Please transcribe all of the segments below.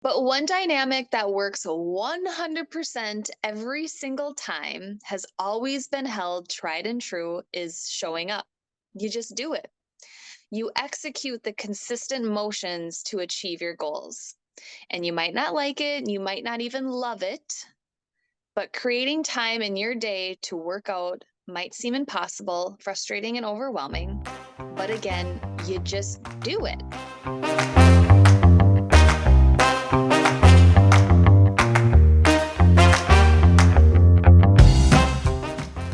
But one dynamic that works 100% every single time, has always been held tried and true, is showing up. You just do it. You execute the consistent motions to achieve your goals. And you might not like it, you might not even love it, but creating time in your day to work out might seem impossible, frustrating, and overwhelming. But again, you just do it.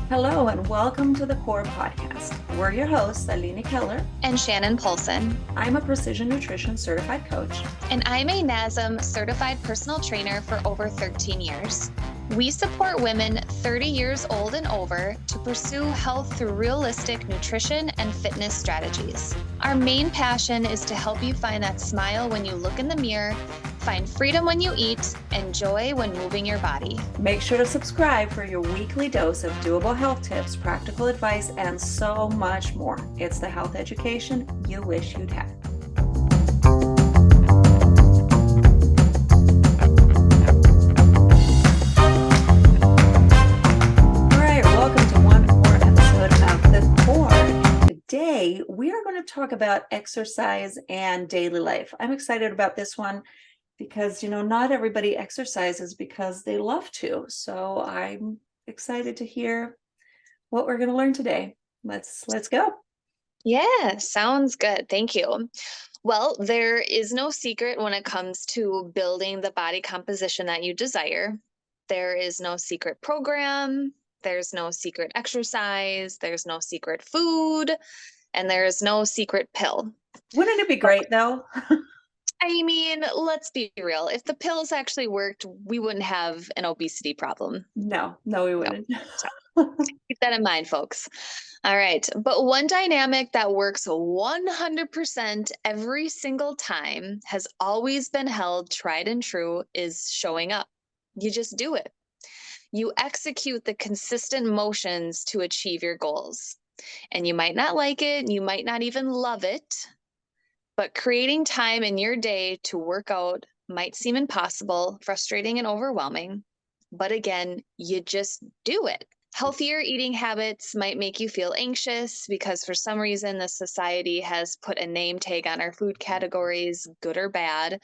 Hello and welcome to the Core Podcast. We're your hosts, Aline Keller And Shannon Polson. I'm a precision nutrition certified coach. And I'm a NASM certified personal trainer for over 13 years. We support women 30 years old and over to pursue health through realistic nutrition and fitness strategies. Our main passion is to help you find that smile when you look in the mirror, find freedom when you eat, and joy when moving your body. Make sure to subscribe for your weekly dose of doable health tips, practical advice, and so much more. It's the health education you wish you'd had. All right, welcome to one more episode of The Core. Today, we are going to talk about exercise and daily life. I'm excited about this one because, not everybody exercises because they love to. So I'm excited to hear what we're going to learn today. Let's go. Yeah, sounds good. Thank you. Well, there is no secret when it comes to building the body composition that you desire. There is no secret program. There's no secret exercise. There's no secret food. And there is no secret pill. Wouldn't it be great though? I mean, let's be real. If the pills actually worked, we wouldn't have an obesity problem. No, we wouldn't. So keep that in mind, folks. All right. But one dynamic that works 100% every single time, has always been held tried and true, is showing up. You just do it. You execute the consistent motions to achieve your goals. And you might not like it, you might not even love it, but creating time in your day to work out might seem impossible, frustrating, and overwhelming. But again, you just do it. Healthier eating habits might make you feel anxious because for some reason the society has put a name tag on our food categories, good or bad,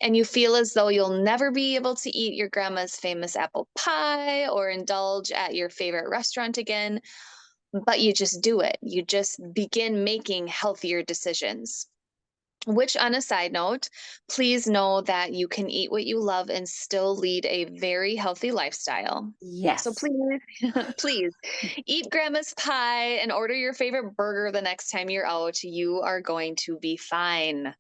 and you feel as though you'll never be able to eat your grandma's famous apple pie or indulge at your favorite restaurant again, but you just do it. You just begin making healthier decisions. Which, on a side note, please know that you can eat what you love and still lead a very healthy lifestyle. So Yes. please, please eat grandma's pie and order your favorite burger the next time you're out. You are going to be fine.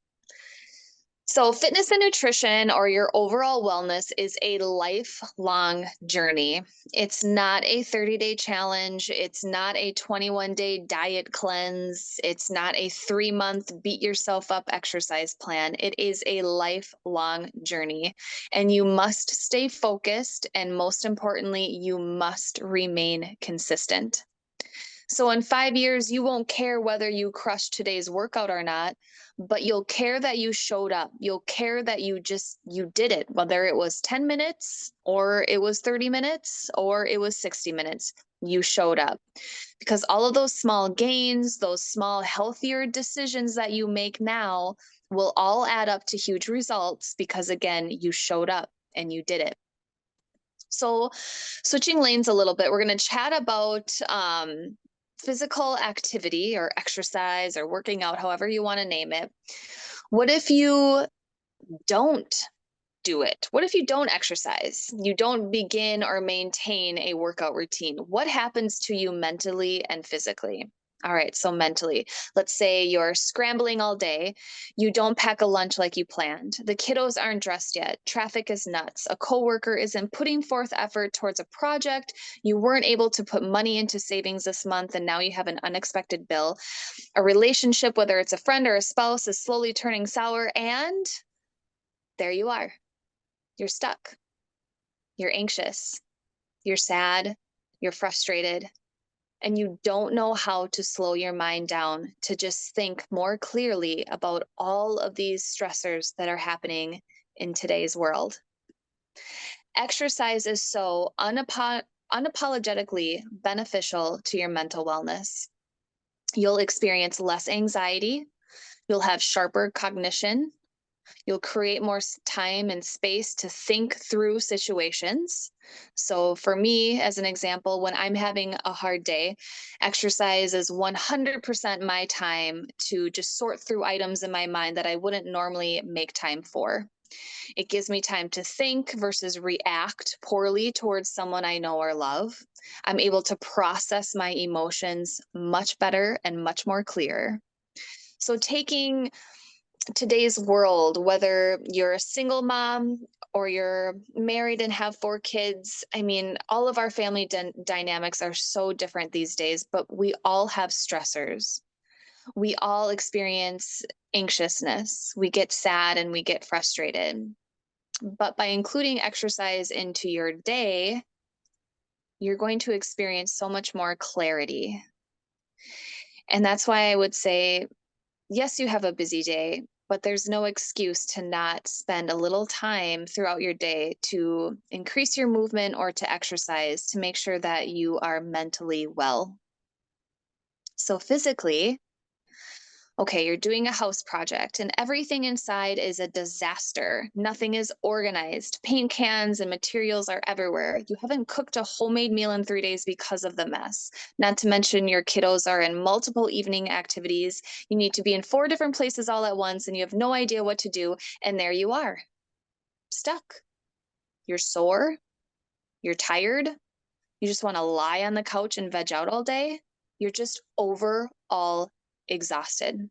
So, fitness and nutrition, or your overall wellness, is a lifelong journey. It's not a 30-day challenge. It's not a 21-day diet cleanse. It's not a 3-month beat yourself up exercise plan. It is a lifelong journey. And you must stay focused. And most importantly, you must remain consistent. So in 5 years, you won't care whether you crushed today's workout or not, but you'll care that you showed up. You'll care that you did it, whether it was 10 minutes or it was 30 minutes or it was 60 minutes. You showed up, because all of those small gains, those small healthier decisions that you make now will all add up to huge results, because again, you showed up and you did it. So switching lanes a little bit, we're going to chat about physical activity or exercise or working out, however you want to name it. What if you don't do it? What if you don't exercise? You don't begin or maintain a workout routine? What happens to you mentally and physically? All right, so mentally, let's say you're scrambling all day. You don't pack a lunch like you planned. The kiddos aren't dressed yet. Traffic is nuts. A coworker isn't putting forth effort towards a project. You weren't able to put money into savings this month, and now you have an unexpected bill. A relationship, whether it's a friend or a spouse, is slowly turning sour, and there you are. You're stuck. You're anxious. You're sad. You're frustrated. And you don't know how to slow your mind down to just think more clearly about all of these stressors that are happening in today's world. Exercise is so unapologetically beneficial to your mental wellness. You'll experience less anxiety. You'll have sharper cognition. You'll create more time and space to think through situations. So, for me, as an example, when I'm having a hard day, exercise is 100% my time to just sort through items in my mind that I wouldn't normally make time for. It gives me time to think versus react poorly towards someone I know or love. I'm able to process my emotions much better and much more clear. So, taking today's world, whether you're a single mom or you're married and have 4 kids, I mean, all of our family dynamics are so different these days, but we all have stressors. We all experience anxiousness. We get sad and we get frustrated. But by including exercise into your day, you're going to experience so much more clarity. And that's why I would say, yes, you have a busy day, but there's no excuse to not spend a little time throughout your day to increase your movement or to exercise to make sure that you are mentally well. So, physically, okay, you're doing a house project and everything inside is a disaster. Nothing is organized. Paint cans and materials are everywhere. You haven't cooked a homemade meal in 3 days because of the mess. Not to mention, your kiddos are in multiple evening activities. You need to be in 4 different places all at once and you have no idea what to do. And there you are, stuck. You're sore. You're tired. You just want to lie on the couch and veg out all day. You're just overall exhausted.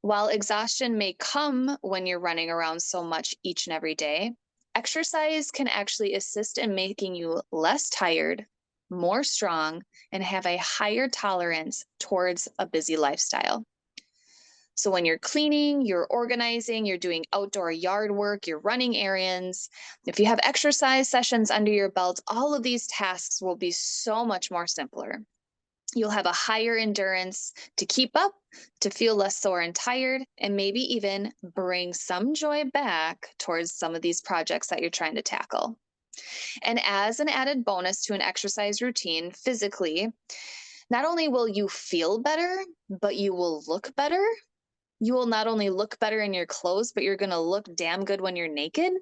While exhaustion may come when you're running around so much each and every day, exercise can actually assist in making you less tired, more strong, and have a higher tolerance towards a busy lifestyle. So when you're cleaning, you're organizing, you're doing outdoor yard work, you're running errands, if you have exercise sessions under your belt, all of these tasks will be so much more simpler. You'll have a higher endurance to keep up, to feel less sore and tired, and maybe even bring some joy back towards some of these projects that you're trying to tackle. And as an added bonus to an exercise routine physically, not only will you feel better, but you will look better. You will not only look better in your clothes, but you're going to look damn good when you're naked.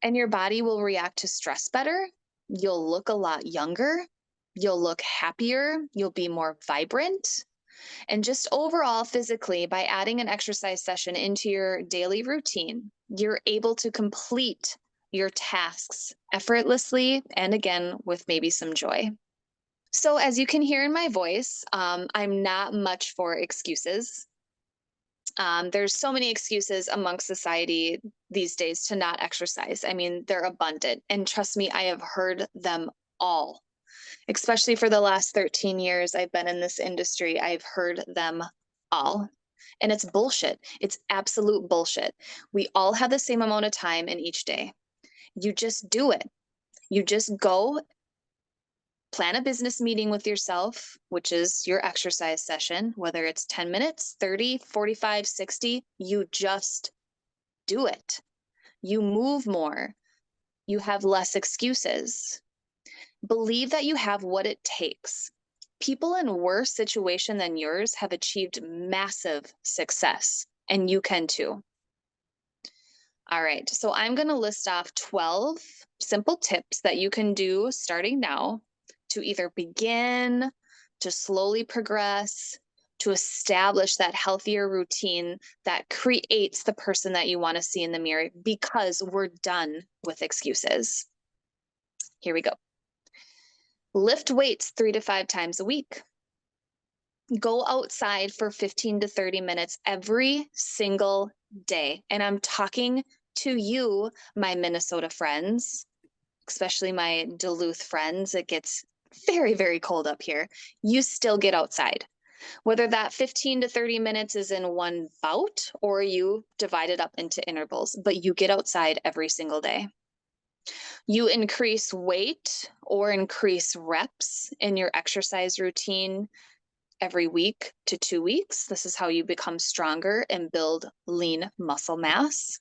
And your body will react to stress better. You'll look a lot younger. You'll look happier. You'll be more vibrant. And just overall, physically, by adding an exercise session into your daily routine, you're able to complete your tasks effortlessly and again with maybe some joy. So, as you can hear in my voice, I'm not much for excuses. There's so many excuses amongst society these days to not exercise. I mean, they're abundant. And trust me, I have heard them all. Especially for the last 13 years I've been in this industry, I've heard them all. And it's bullshit. It's absolute bullshit. We all have the same amount of time in each day. You just do it. You just go plan a business meeting with yourself, which is your exercise session, whether it's 10 minutes, 30, 45, 60, you just do it. You move more. You have less excuses. Believe that you have what it takes. People in worse situation than yours have achieved massive success, and you can too. All right, so I'm going to list off 12 simple tips that you can do starting now to either begin, to slowly progress, to establish that healthier routine that creates the person that you want to see in the mirror, because we're done with excuses. Here we go. Lift weights 3 to 5 times a week. Go outside for 15 to 30 minutes every single day. And I'm talking to you, my Minnesota friends, especially my Duluth friends. It gets very, very cold up here. You still get outside. Whether that 15 to 30 minutes is in one bout or you divide it up into intervals, but you get outside every single day. You increase weight or increase reps in your exercise routine every week to 2 weeks. This is how you become stronger and build lean muscle mass.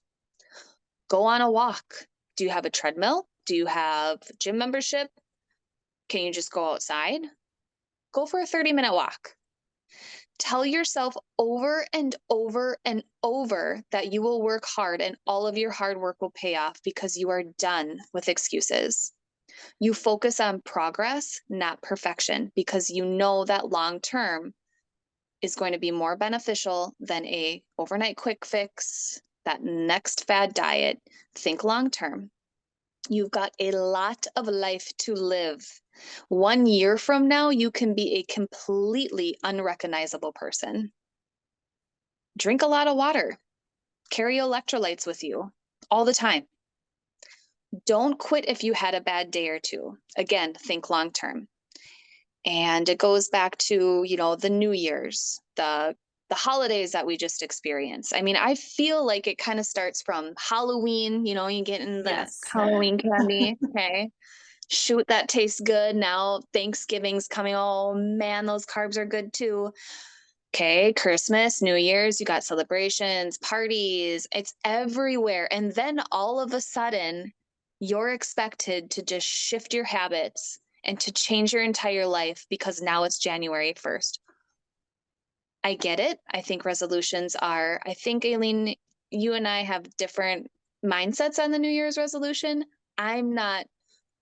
Go on a walk. Do you have a treadmill? Do you have gym membership? Can you just go outside? Go for a 30-minute walk. Tell yourself over and over and over that you will work hard and all of your hard work will pay off because you are done with excuses. You focus on progress, not perfection, because you know that long term is going to be more beneficial than a overnight quick fix, that next fad diet. Think long term. You've got a lot of life to live. 1 year from now, you can be a completely unrecognizable person. Drink a lot of water. Carry electrolytes with you all the time. Don't quit if you had a bad day or two. Again, think long term. And it goes back to, the New Year's, the holidays that we just experienced. I mean, I feel like it kind of starts from Halloween, you get in the Yes. Halloween candy. Okay. Shoot, that tastes good. Now Thanksgiving's coming. Oh man, those carbs are good too. Okay, Christmas, New Year's, you got celebrations, parties, it's everywhere. And then all of a sudden, you're expected to just shift your habits and to change your entire life because now it's January 1st. I get it. I think Aileen, you and I have different mindsets on the New Year's resolution. I'm not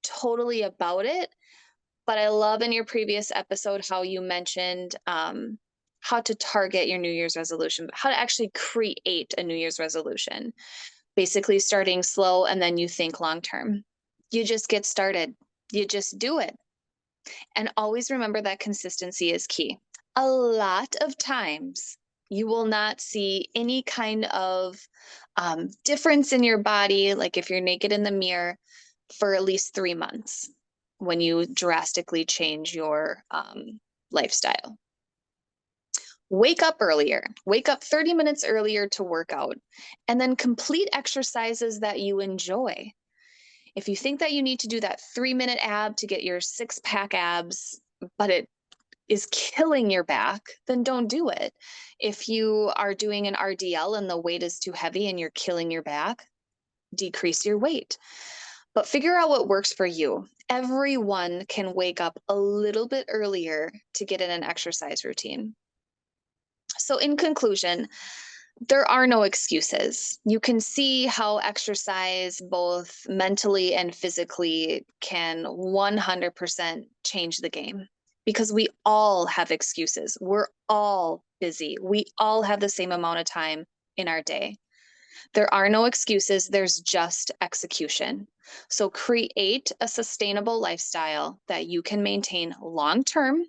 totally about it, but I love in your previous episode how you mentioned how to target your New Year's resolution, how to actually create a New Year's resolution. Basically starting slow and then you think long term. You just get started. You just do it. And always remember that consistency is key. A lot of times you will not see any kind of difference in your body, like if you're naked in the mirror, for at least 3 months when you drastically change your lifestyle. Wake up earlier. Wake up 30 minutes earlier to work out, and then complete exercises that you enjoy. If you think that you need to do that 3-minute ab to get your 6-pack abs, but it is killing your back, then don't do it. If you are doing an RDL and the weight is too heavy and you're killing your back, decrease your weight. But figure out what works for you. Everyone can wake up a little bit earlier to get in an exercise routine. So in conclusion, there are no excuses. You can see how exercise, both mentally and physically, can 100% change the game because we all have excuses. We're all busy. We all have the same amount of time in our day. There are no excuses. There's just execution. So create a sustainable lifestyle that you can maintain long term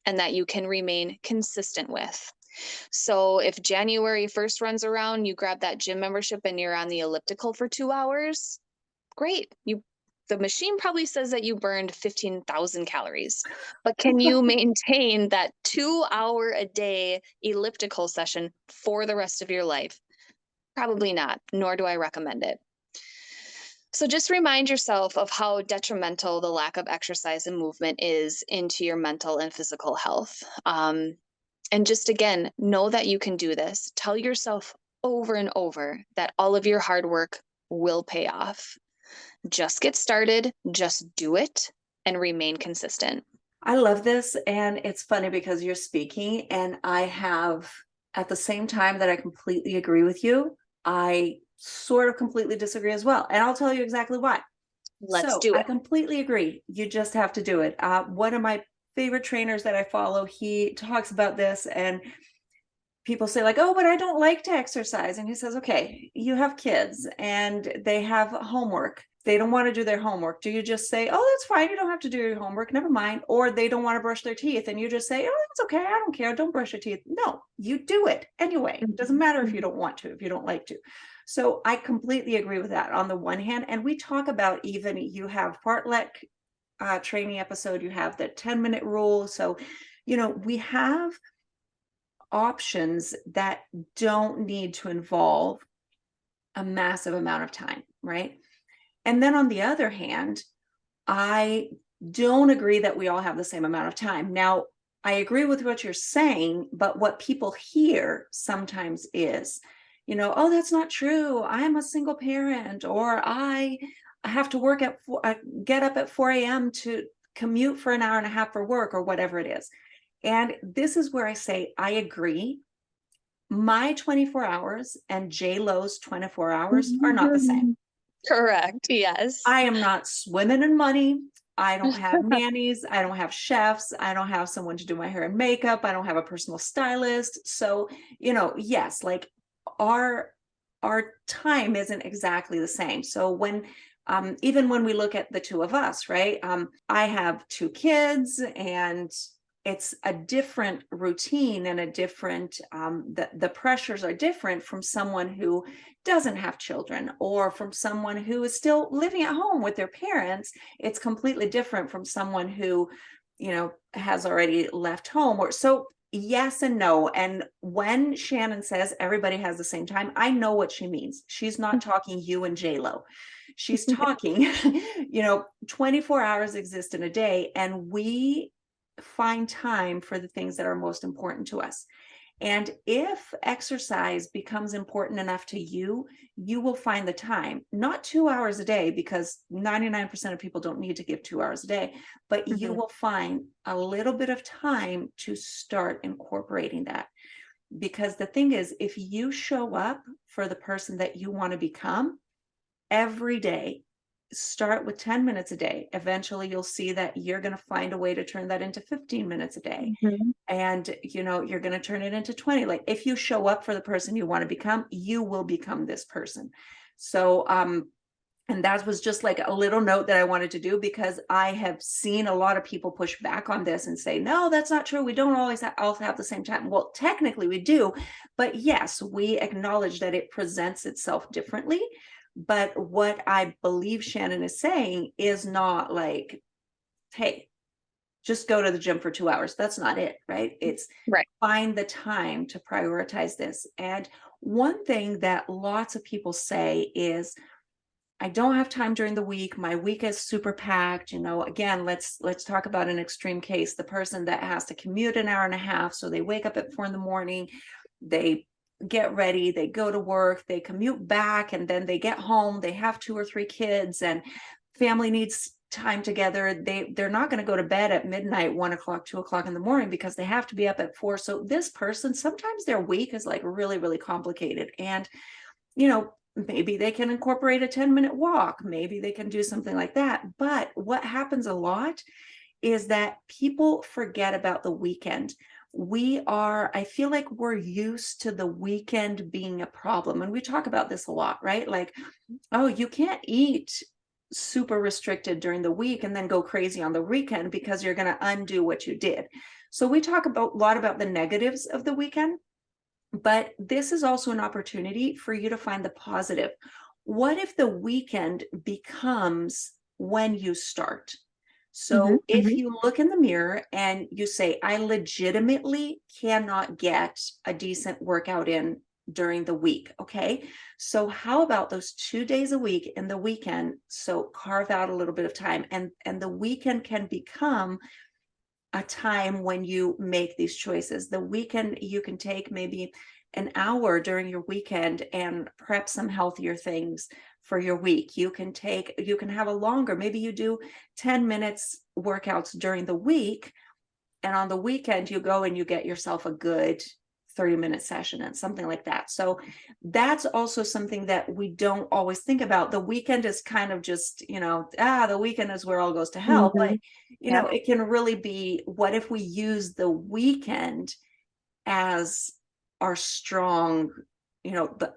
and that you can remain consistent with. So if January 1st runs around, you grab that gym membership and you're on the elliptical for 2 hours, great. The machine probably says that you burned 15,000 calories, but can you maintain that 2-hour a day elliptical session for the rest of your life? Probably not, nor do I recommend it. So just remind yourself of how detrimental the lack of exercise and movement is into your mental and physical health. And just again, know that you can do this. Tell yourself over and over that all of your hard work will pay off. Just get started, just do it, and remain consistent. I love this. And it's funny because you're speaking and I have, at the same time that I completely agree with you, I sort of completely disagree as well. And I'll tell you exactly why. Let's do it. I completely agree. You just have to do it. One of my favorite trainers that I follow, he talks about this, and people say like, oh, but I don't like to exercise. And he says, okay, you have kids and they have homework. They don't want to do their homework. Do you just say, oh, that's fine, you don't have to do your homework, never mind? Or they don't want to brush their teeth and you just say, oh, that's okay, I don't care, don't brush your teeth. No, you do it anyway. It doesn't matter if you don't want to, if you don't like to. So I completely agree with that on the one hand. And we talk about, even you have fartlek training episode, you have the 10-minute rule. So, we have options that don't need to involve a massive amount of time, right? And then on the other hand, I don't agree that we all have the same amount of time. Now, I agree with what you're saying, but what people hear sometimes is, oh, that's not true. I'm a single parent, or I have to work at get up at 4 a.m. to commute for an hour and a half for work, or whatever it is. And this is where I say, I agree. My 24 hours and J Lo's 24 hours are not the same. Correct. Yes. I am not swimming in money. I don't have nannies. I don't have chefs. I don't have someone to do my hair and makeup. I don't have a personal stylist. So, yes, like our time isn't exactly the same. So when even when we look at the two of us, right? I have two kids, and it's a different routine and a different the pressures are different from someone who doesn't have children, or from someone who is still living at home with their parents. It's completely different from someone who has already left home. Or so, yes and no. And when Shannon says everybody has the same time, I know what she means. She's not talking you and J-Lo. She's talking 24 hours exist in a day, and we find time for the things that are most important to us. And if exercise becomes important enough to you, you will find the time, not 2 hours a day, because 99% of people don't need to give 2 hours a day, but you will find a little bit of time to start incorporating that. Because the thing is, if you show up for the person that you want to become every day, start with 10 minutes a day. Eventually, you'll see that you're going to find a way to turn that into 15 minutes a day. And, you're going to turn it into 20. Like, if you show up for the person you want to become, you will become this person. So, and that was just like a little note that I wanted to do, because I have seen a lot of people push back on this and say, no, that's not true. We don't always have the same time. Well, technically we do, but yes, we acknowledge that it presents itself differently. But what I believe Shannon is saying is not like, hey, just go to the gym for 2 hours. That's not it, right? It's Right. find the time to prioritize this. And one thing that lots of people say is, I don't have time during the week. My week is super packed. Again, let's talk about an extreme case. The person that has to commute an hour and a half. So they wake up at 4 a.m. They get ready, they go to work, they commute back, and then they get home. They have 2 or 3 kids, and family needs time together. They're not going to go to bed at midnight, 1 o'clock, 2 o'clock in the morning, because they have to be up at 4. So this person, sometimes their week is like really, really complicated. And, maybe they can incorporate a 10-minute walk. Maybe they can do something like that. But what happens a lot is that people forget about the weekend. I feel like we're used to the weekend being a problem. And we talk about this a lot, right? Like, oh, you can't eat super restricted during the week and then go crazy on the weekend, because you're going to undo what you did. So we talk a lot about the negatives of the weekend, but this is also an opportunity for you to find the positive. What if the weekend becomes when you start? So if you look in the mirror and you say, I legitimately cannot get a decent workout in during the week. Okay. So how about those 2 days a week in the weekend? So carve out a little bit of time, and the weekend can become a time when you make these choices. The weekend, you can take maybe an hour during your weekend and prep some healthier things for your week. You can have a longer, maybe you do 10 minutes workouts during the week, and on the weekend you go and you get yourself a good 30-minute session and something like that. So that's also something that we don't always think about. The weekend is kind of just, the weekend is where all goes to hell. But, it can really be, what if we use the weekend as our strong,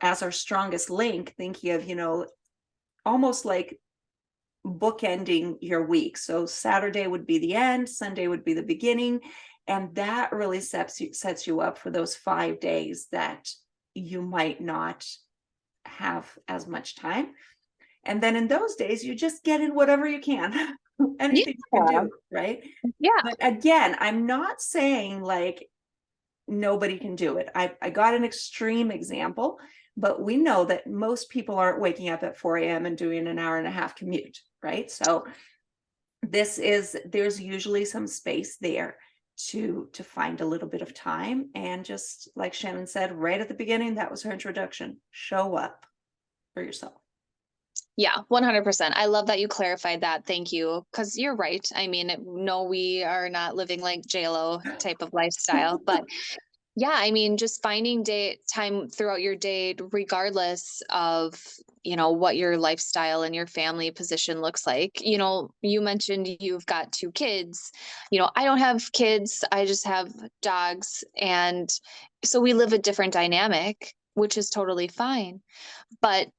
as our strongest link, thinking of, almost like bookending your week. So Saturday would be the end, Sunday would be the beginning. And that really sets you up for those 5 days that you might not have as much time. And then in those days, you just get in whatever you can, anything you can do, right? Yeah. But again, I'm not saying like nobody can do it. I got an extreme example, but we know that most people aren't waking up at 4 a.m. and doing an hour and a half commute, right? So there's usually some space there to find a little bit of time. And just like Shannon said right at the beginning, that was her introduction. Show up for yourself. Yeah, 100%. I love that you clarified that. Thank you. Because you're right. I mean, no, we are not living like JLo type of lifestyle, but yeah, I mean, just finding time throughout your day, regardless of, what your lifestyle and your family position looks like. You mentioned you've got two kids. I don't have kids. I just have dogs. And so we live a different dynamic, which is totally fine. But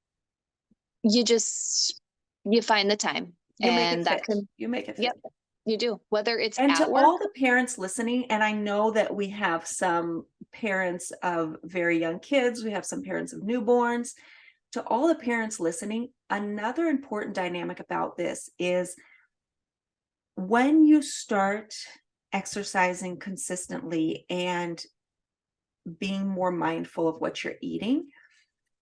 you just you find the time, You make it and that fit. can, You make it yep, fit. you do, whether it's And at to work. all the parents listening, and I know that we have some parents of very young kids, we have some parents of newborns. To all the parents listening, another important dynamic about this is when you start exercising consistently and being more mindful of what you're eating,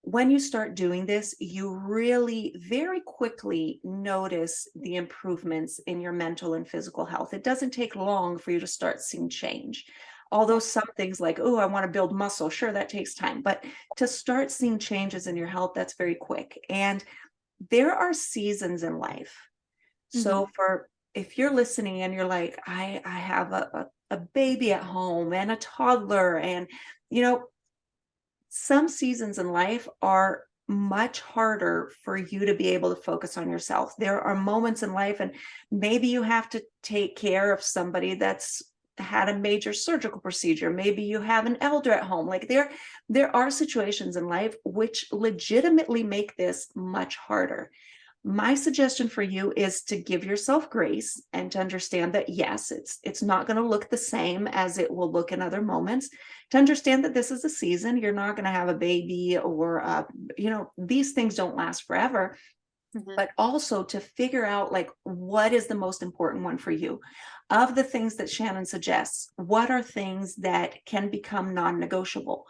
when you start doing this, you really very quickly notice the improvements in your mental and physical health. It doesn't take long for you to start seeing change. Although Yeah. some things like, oh, I want to build muscle, sure, that takes time. But to start seeing changes in your health, that's very quick. And there are seasons in life. Hmm. So for if you're listening and you're like, I have a baby at home and a toddler, and you know, some seasons in life are much harder for you to be able to focus on yourself. There are moments in life, and maybe you have to take care of somebody that's had a major surgical procedure. Maybe you have an elder at home. Like there are situations in life which legitimately make this much harder. My suggestion for you is to give yourself grace and to understand that yes, it's not going to look the same as it will look in other moments. To understand that this is a season, you're not going to have a baby, or these things don't last forever. Hmm. But also to figure out like what is the most important one for you. Of the things that Shannon suggests, what are things that can become non-negotiable?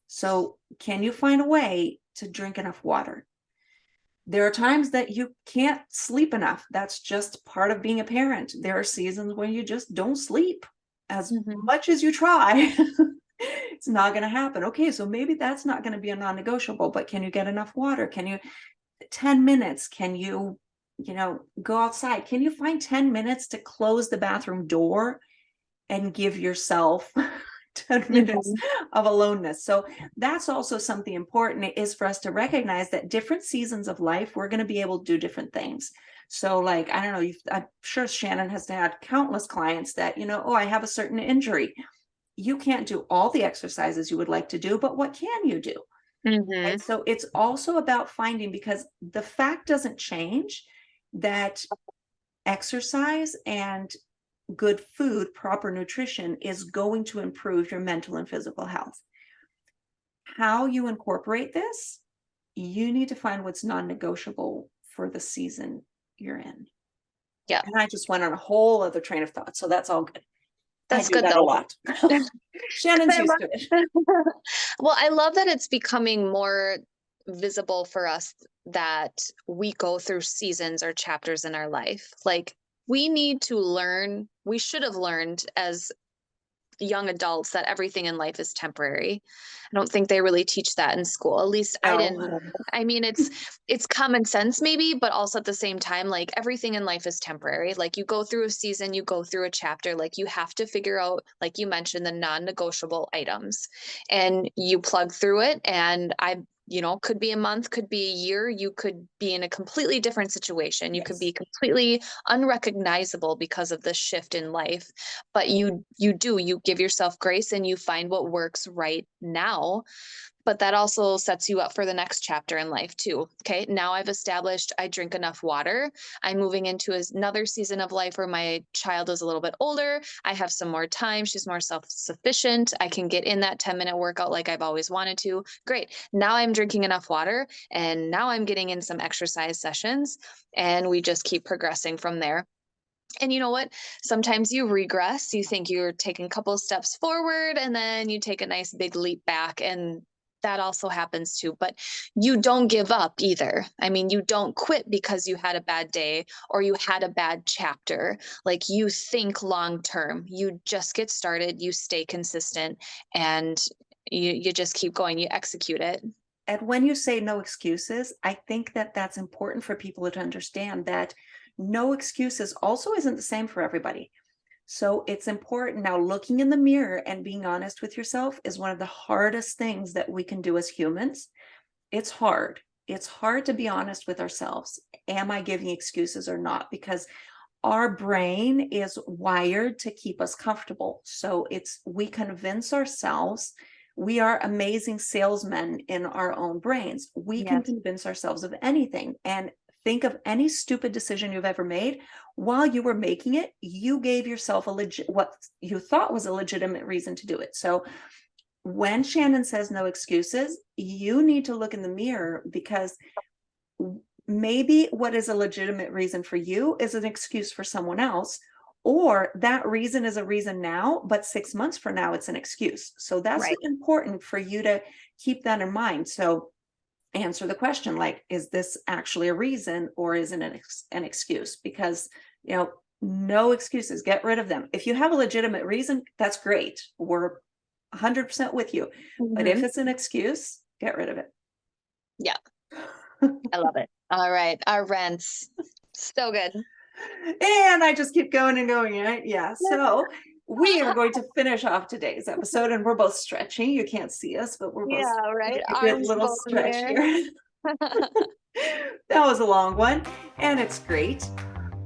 So can you find a way to drink enough water? There are times that you can't sleep enough. That's just part of being a parent. There are seasons when you just don't sleep as Hmm. much as you try. It's not going to happen. Okay, so maybe that's not going to be a non-negotiable, but can you get enough water? Can you 10 minutes? Can you, go outside? Can you find 10 minutes to close the bathroom door and give yourself 10 minutes Hmm. of aloneness? So that's also something important, is for us to recognize that different seasons of life, we're going to be able to do different things. So like, I don't know, I'm sure Shannon has had countless clients that, oh, I have a certain injury. You can't do all the exercises you would like to do, but what can you do? Hmm. And so it's also about finding, because the fact doesn't change that exercise and good food, proper nutrition is going to improve your mental and physical health. How you incorporate this, you need to find what's non-negotiable for the season you're in. Yeah, And I just went on a whole other train of thought. So that's all good. I that's do good that a though. lot. 'Cause Shannon's I used love to it. well, I love that it's becoming more visible for us that we go through seasons or chapters in our life. Like, we should have learned as young adults that everything in life is temporary. I don't think they really teach that in school. At least I No. didn't learn it. I mean, it's common sense maybe, but also at the same time, like everything in life is temporary. Like you go through a season, you go through a chapter, like you have to figure out, like you mentioned, the non-negotiable items and you plug through it. And could be a month, could be a year, you could be in a completely different situation. You could be Yes. completely unrecognizable because of the shift in life, but you give yourself grace and you find what works right now. But that also sets you up for the next chapter in life too. Okay, now I've established I drink enough water. I'm moving into another season of life where my child is a little bit older. I have some more time. She's more self-sufficient. I can get in that 10-minute workout like I've always wanted to. Great, now I'm drinking enough water, and now I'm getting in some exercise sessions, and we just keep progressing from there. And you know what? Sometimes you regress. You think you're taking a couple of steps forward and then you take a nice big leap back. And that also happens too. But you don't give up either. I mean, you don't quit because you had a bad day or you had a bad chapter. Like, you think long term, you just get started, you stay consistent, and you just keep going, you execute it. And when you say no excuses, I think that that's important for people to understand that no excuses also isn't the same for everybody. So it's important now, looking in the mirror and being honest with yourself is one of the hardest things that we can do as humans. It's hard. It's hard to be honest with ourselves. Am I giving excuses or not? Because our brain is wired to keep us comfortable. So we convince ourselves. We are amazing salesmen in our own brains. We can Yes. convince ourselves of anything. And think of any stupid decision you've ever made. While you were making it, you gave yourself what you thought was a legitimate reason to do it. So when Shannon says no excuses, you need to look in the mirror, because maybe what is a legitimate reason for you is an excuse for someone else, or that reason is a reason now, but 6 months from now, it's an excuse. So that's Right. important for you to keep that in mind. So answer the question, like, is this actually a reason or is it an excuse? Because, no excuses, get rid of them. If you have a legitimate reason, that's great. We're 100% with you. But if Mhm. it's an excuse, get rid of it. Yeah, I love it. All right, our rents. So good. And I just keep going and going, right? Yeah. So we are going to finish off today's episode, and we're both stretching. You can't see us, but we're both Yeah, getting right? a good Arms little both in the stretch air. here. That was a long one, and it's great.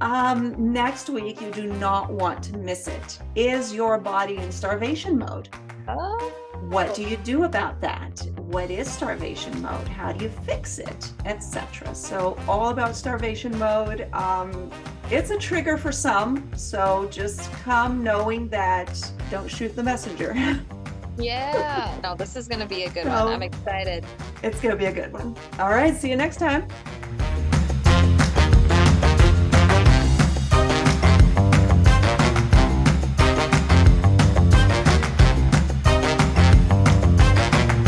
Next week, you do not want to miss it. Is your body in starvation mode? Oh, What do you do about that? What is starvation mode? How do you fix it, etc.? So all about starvation mode. It's a trigger for some, so just come knowing that don't shoot the messenger. yeah. No, this is going to be a good one. I'm So excited. it's going to be a good one. All right, see you next time.